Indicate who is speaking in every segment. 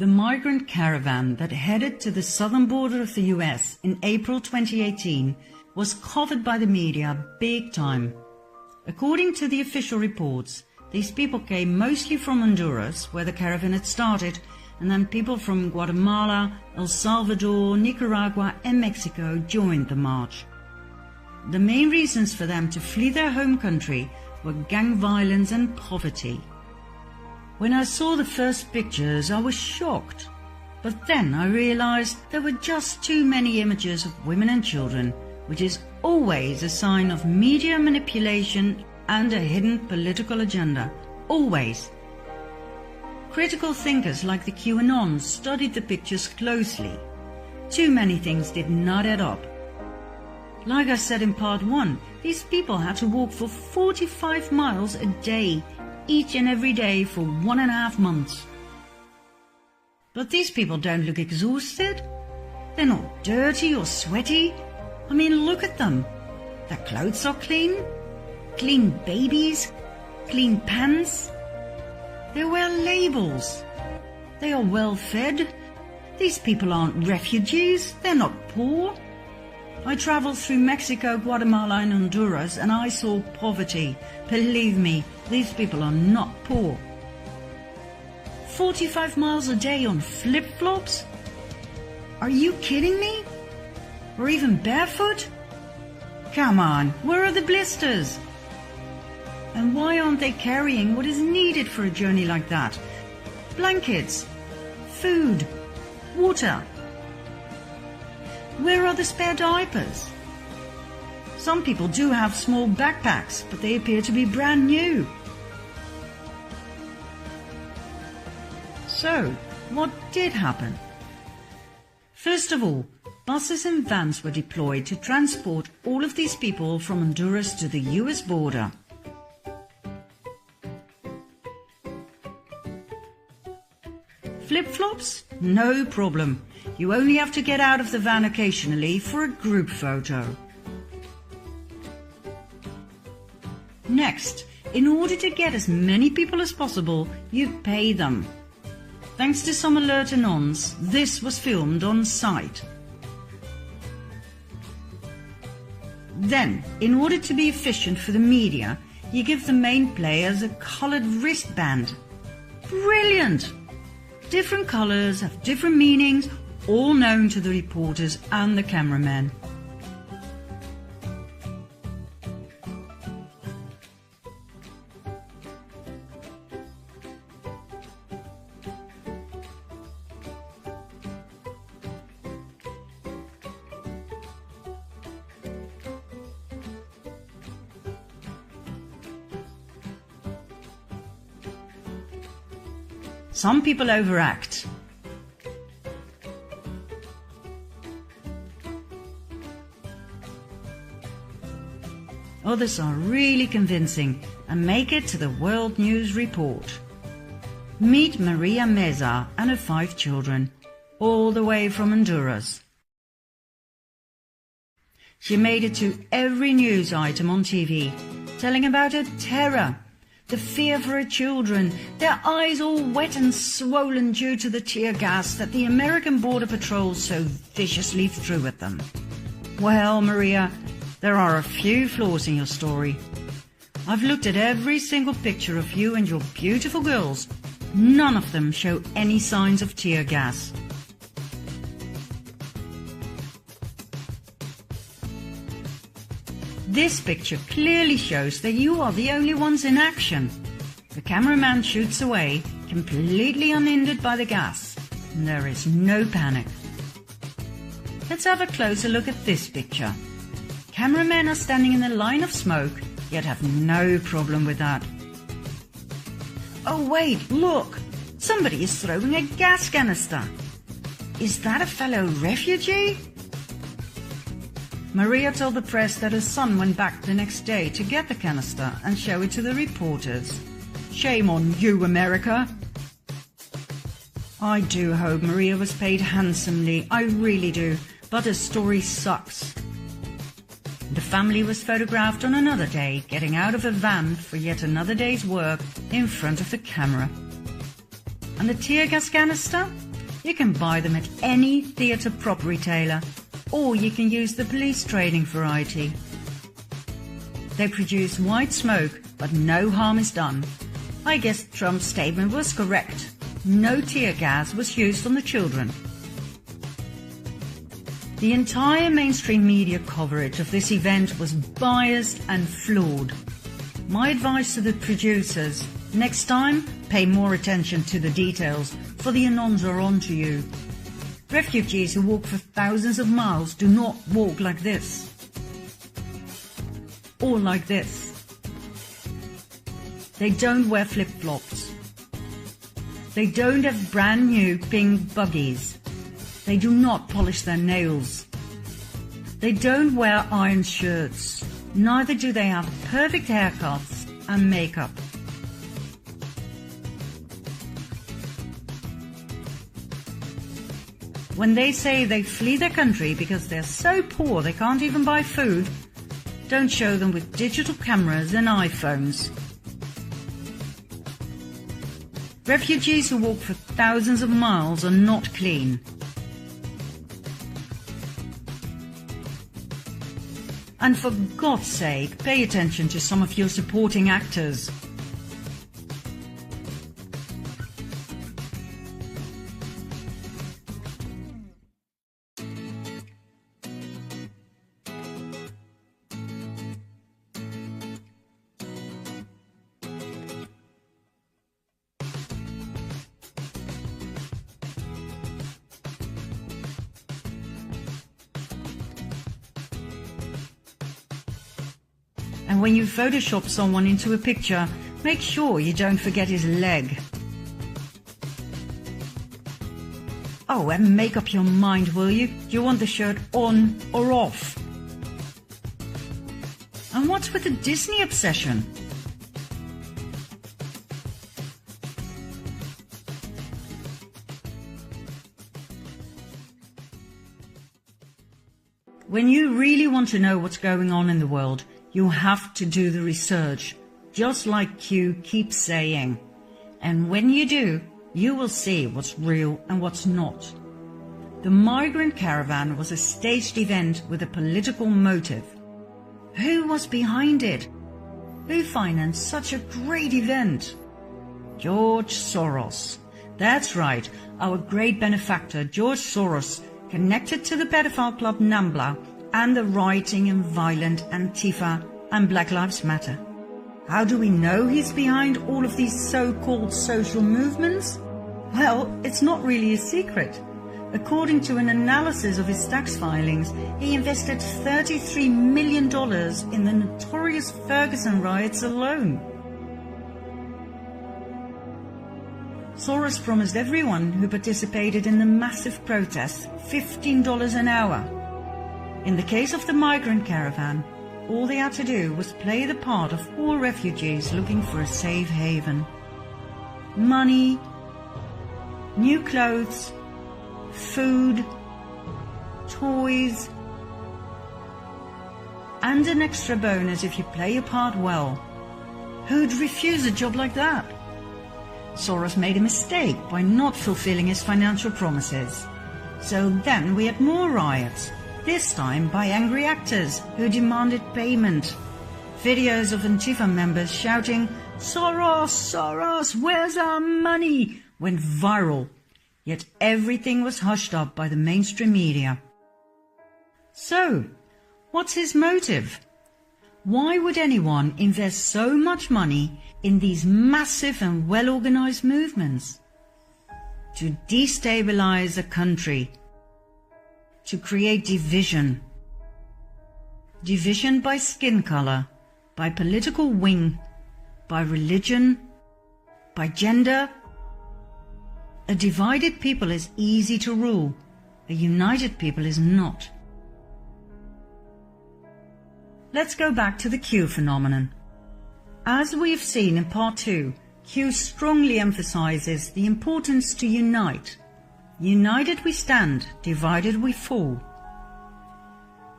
Speaker 1: The migrant caravan that headed to the southern border of the US in April 2018 was covered by the media big time. According to the official reports, these people came mostly from Honduras, where the caravan had started, and then people from Guatemala, El Salvador, Nicaragua and Mexico joined the march. The main reasons for them to flee their home country were gang violence and poverty. When I saw the first pictures, I was shocked. But then I realized there were just too many images of women and children, which is always a sign of media manipulation and a hidden political agenda. Always. Critical thinkers like the QAnons studied the pictures closely. Too many things did not add up. Like I said in part 1, these people had to walk for 45 miles a day, each and every day for 1.5 months. But these people don't look exhausted. They're not dirty or sweaty. I mean, look at them. Their clothes are clean. Clean babies. Clean pants. They wear labels. They are well fed. These people aren't refugees. They're not poor. I traveled through Mexico, Guatemala and Honduras and I saw poverty. Believe me, these people are not poor. 45 miles a day on flip-flops? Are you kidding me? Or even barefoot? Come on, where are the blisters? And why aren't they carrying what is needed for a journey like that? Blankets, food, water. Where are the spare diapers? Some people do have small backpacks, but they appear to be brand new. So, what did happen? First of all, buses and vans were deployed to transport all of these people from Honduras to the US border. Flip-flops? No problem. You only have to get out of the van occasionally for a group photo. Next, in order to get as many people as possible, you pay them. Thanks to some alert anons, this was filmed on site. Then, in order to be efficient for the media, you give the main players a colored wristband. Brilliant! Different colors have different meanings, all known to the reporters and the cameramen. Some people overact. Others are really convincing and make it to the World News Report. Meet Maria Meza and her 5 children, all the way from Honduras. She made it to every news item on TV, telling about her terror, the fear for her children, their eyes all wet and swollen due to the tear gas that the American Border Patrol so viciously threw at them. Well, Maria, there are a few flaws in your story. I've looked at every single picture of you and your beautiful girls. None of them show any signs of tear gas. This picture clearly shows that you are the only ones in action. The cameraman shoots away, completely unhindered by the gas, and there is no panic. Let's have a closer look at this picture. Cameramen are standing in a line of smoke, yet have no problem with that. Oh wait, look! Somebody is throwing a gas canister. Is that a fellow refugee? Maria told the press that her son went back the next day to get the canister and show it to the reporters. Shame on you, America! I do hope Maria was paid handsomely, I really do, but her story sucks. The family was photographed on another day, getting out of a van for yet another day's work in front of the camera. And the tear gas canister? You can buy them at any theatre prop retailer, or you can use the police training variety. They produce white smoke, but no harm is done. I guess Trump's statement was correct. No tear gas was used on the children. The entire mainstream media coverage of this event was biased and flawed. My advice to the producers: next time, pay more attention to the details, for the anons are on to you. Refugees who walk for thousands of miles do not walk like this. Or like this. They don't wear flip-flops. They don't have brand new pink buggies. They do not polish their nails. They don't wear iron shirts. Neither do they have perfect haircuts and makeup. When they say they flee their country because they're so poor they can't even buy food, don't show them with digital cameras and iPhones. Refugees who walk for thousands of miles are not clean. And for God's sake, pay attention to some of your supporting actors. And when you Photoshop someone into a picture, make sure you don't forget his leg. Oh, and make up your mind, will you? Do you want the shirt on or off? And what's with the Disney obsession? When you really want to know what's going on in the world, you have to do the research, just like Q keeps saying. And when you do, you will see what's real and what's not. The migrant caravan was a staged event with a political motive. Who was behind it? Who financed such a great event? George Soros. That's right, our great benefactor George Soros, connected to the pedophile club NAMBLA and the rioting and violent Antifa and Black Lives Matter. How do we know he's behind all of these so-called social movements? Well, it's not really a secret. According to an analysis of his tax filings, he invested $33 million in the notorious Ferguson riots alone. Soros promised everyone who participated in the massive protests $15 an hour. In the case of the migrant caravan, all they had to do was play the part of poor refugees looking for a safe haven. Money, new clothes, food, toys, and an extra bonus if you play your part well. Who'd refuse a job like that? Soros made a mistake by not fulfilling his financial promises. So then we had more riots, this time by angry actors who demanded payment. Videos of Antifa members shouting, "Soros, Soros, where's our money?" went viral, yet everything was hushed up by the mainstream media. So, what's his motive? Why would anyone invest so much money in these massive and well-organized movements? To destabilize a country. To create division. Division by skin color, by political wing, by religion, by gender. A divided people is easy to rule. A united people is not. Let's go back to the Q phenomenon. As we have seen in part 2, Q strongly emphasizes the importance to unite. United we stand, divided we fall.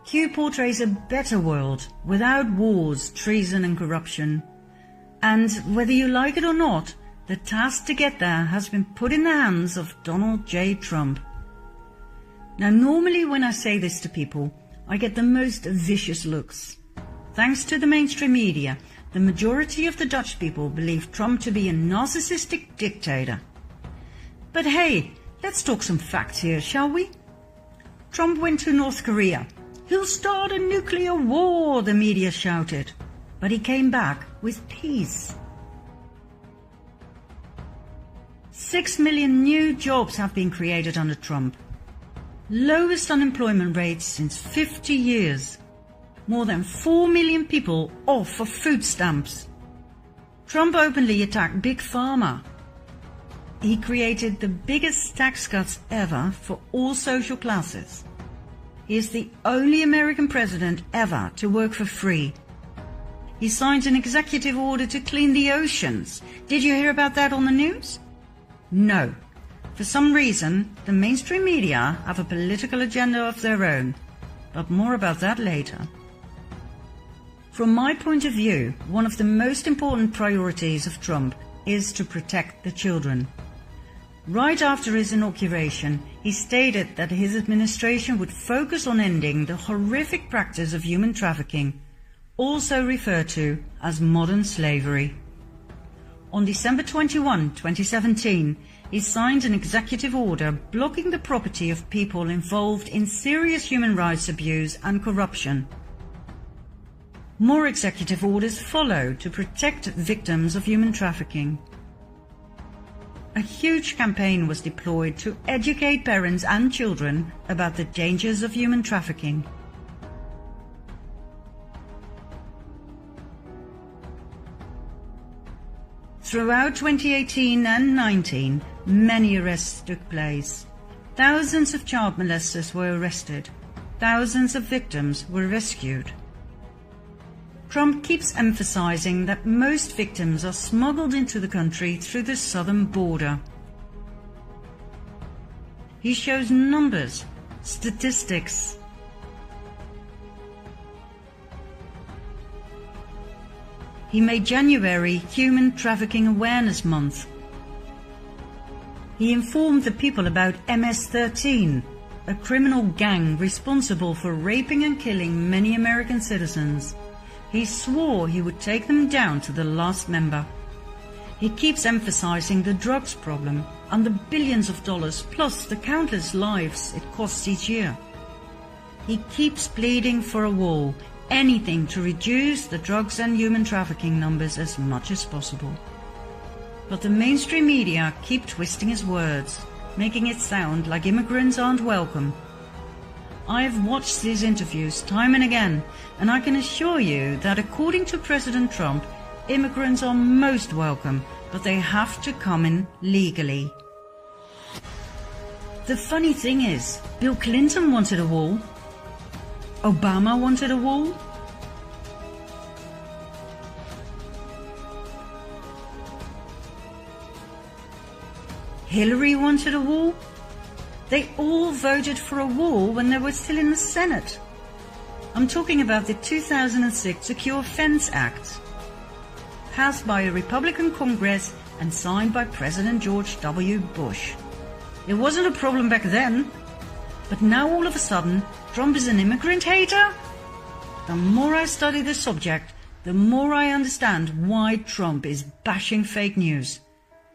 Speaker 1: Q portrays a better world, without wars, treason and corruption. And whether you like it or not, The task to get there has been put in the hands of Donald J. Trump. Now, normally when I say this to people, I get the most vicious looks. Thanks to the mainstream media, the majority of the Dutch people believe Trump to be a narcissistic dictator. But hey, let's talk some facts here, shall we? Trump went to North Korea. He'll start a nuclear war, the media shouted. But he came back with peace. 6 million new jobs have been created under Trump. Lowest unemployment rates since 50 years. More than 4 million people off of food stamps. Trump openly attacked Big Pharma. He created the biggest tax cuts ever for all social classes. He is the only American president ever to work for free. He signed an executive order to clean the oceans. Did you hear about that on the news? No. For some reason, the mainstream media have a political agenda of their own. But more about that later. From my point of view, one of the most important priorities of Trump is to protect the children. Right after his inauguration, he stated that his administration would focus on ending the horrific practice of human trafficking, also referred to as modern slavery. On December 21, 2017, he signed an executive order blocking the property of people involved in serious human rights abuse and corruption. More executive orders followed to protect victims of human trafficking. A huge campaign was deployed to educate parents and children about the dangers of human trafficking. Throughout 2018 and 19, many arrests took place. Thousands of child molesters were arrested. Thousands of victims were rescued. Trump keeps emphasizing that most victims are smuggled into the country through the southern border. He shows numbers, statistics. He made January Human Trafficking Awareness Month. He informed the people about MS-13, a criminal gang responsible for raping and killing many American citizens. He swore he would take them down to the last member. He keeps emphasizing the drugs problem and the billions of dollars plus the countless lives it costs each year. He keeps pleading for a wall, anything to reduce the drugs and human trafficking numbers as much as possible. But the mainstream media keep twisting his words, making it sound like immigrants aren't welcome. I've watched these interviews time and again, and I can assure you that according to President Trump, immigrants are most welcome, but they have to come in legally. The funny thing is, Bill Clinton wanted a wall. Obama wanted a wall. Hillary wanted a wall. They all voted for a wall when they were still in the Senate. I'm talking about the 2006 Secure Fence Act, passed by a Republican Congress and signed by President George W. Bush. It wasn't a problem back then, but now all of a sudden, Trump is an immigrant hater? The more I study the subject, the more I understand why Trump is bashing fake news.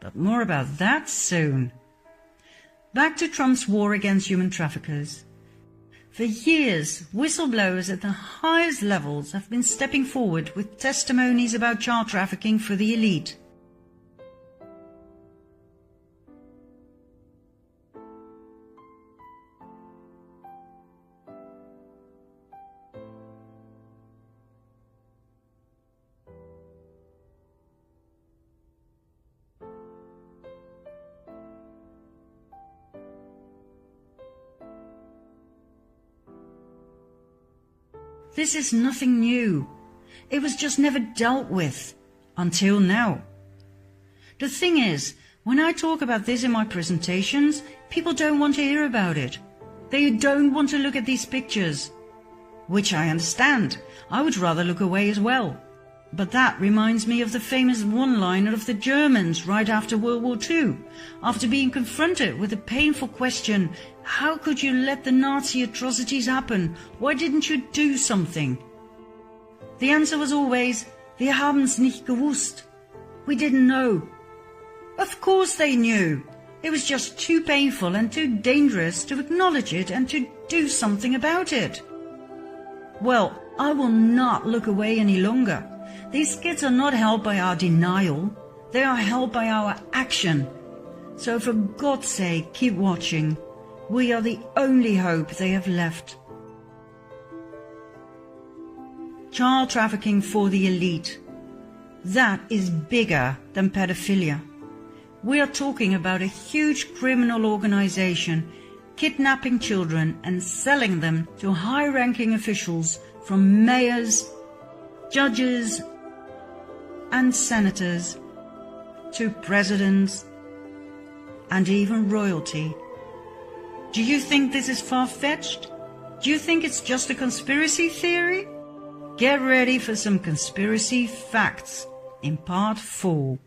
Speaker 1: But more about that soon. Back to Trump's war against human traffickers. For years, whistleblowers at the highest levels have been stepping forward with testimonies about child trafficking for the elite. This is nothing new. It was just never dealt with. Until now. The thing is, when I talk about this in my presentations, people don't want to hear about it. They don't want to look at these pictures. Which I understand. I would rather look away as well. But that reminds me of the famous one-liner of the Germans right after World War II, after being confronted with the painful question, how could you let the Nazi atrocities happen? Why didn't you do something? The answer was always, wir haben's nicht gewusst. We didn't know. Of course they knew. It was just too painful and too dangerous to acknowledge it and to do something about it. Well, I will not look away any longer. These kids are not helped by our denial. They are helped by our action. So for God's sake, keep watching. We are the only hope they have left. Child trafficking for the elite. That is bigger than pedophilia. We are talking about a huge criminal organization kidnapping children and selling them to high-ranking officials from mayors, judges and senators to presidents and even royalty. Do you think this is far-fetched? Do you think it's just a conspiracy theory? Get ready for some conspiracy facts in part 4.